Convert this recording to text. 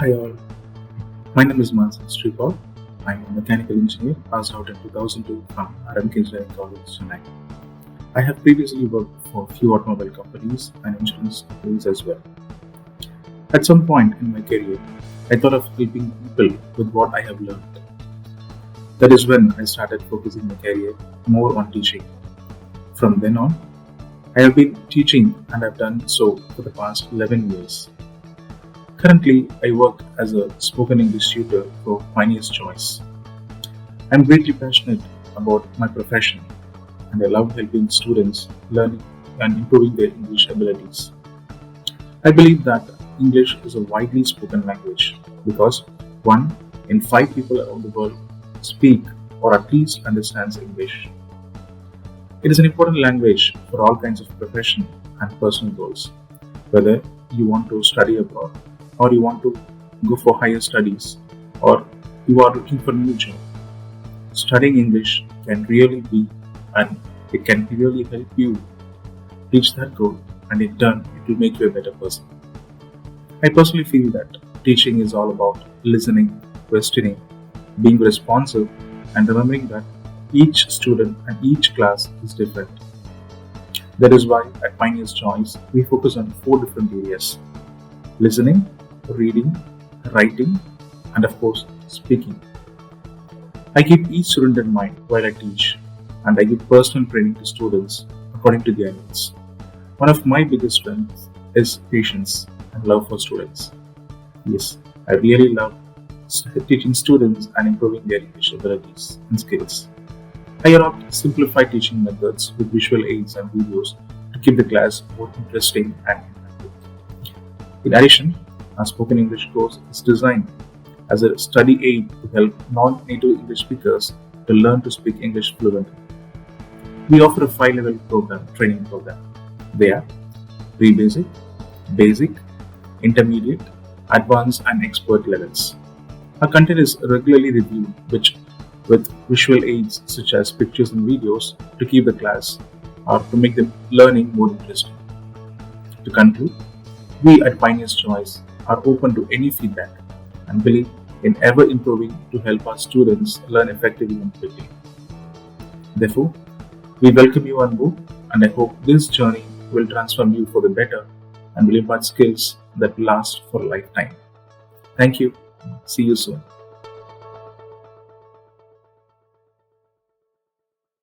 Hi all, my name is Mansingh Sripaul. I'm a mechanical engineer passed out in 2002 from RMK Engineering College, Chennai. I have previously worked for a few automobile companies and insurance companies as well. At some point in my career, I thought of helping people with what I have learned. That is when I started focusing my career more on teaching. From then on, I have been teaching and have done so for the past 11 years. Currently, I work as a spoken English tutor for Pioneer's Choice. I'm greatly passionate about my profession and I love helping students learning and improving their English abilities. I believe that English is a widely spoken language because 1 in 5 people around the world speak or at least understands English. It is an important language for all kinds of profession and personal goals, whether you want to study abroad or you want to go for higher studies or you are looking for a new job. Studying English can really be and it can really help you reach that goal, and in turn it will make you a better person. I personally feel that teaching is all about listening, questioning, being responsive, and remembering that each student and each class is different. That is why at Pioneer's Choice we focus on 4 different areas: listening, reading, writing, and of course, speaking. I keep each student in mind while I teach, and I give personal training to students according to their needs. One of my biggest strengths is patience and love for students. Yes, I really love teaching students and improving their English abilities and skills. I adopt simplified teaching methods with visual aids and videos to keep the class more interesting and interactive. In addition, our spoken English course is designed as a study aid to help non-native English speakers to learn to speak English fluently. We offer a 5-level training program. They are pre-basic, basic, intermediate, advanced and expert levels. Our content is regularly reviewed with visual aids such as pictures and videos to keep the class or to make the learning more interesting. To conclude, we at Pioneer's Choice are open to any feedback and believe in ever improving to help our students learn effectively and quickly. Therefore, we welcome you on board and I hope this journey will transform you for the better and will impart skills that last for a lifetime. Thank you. See you soon.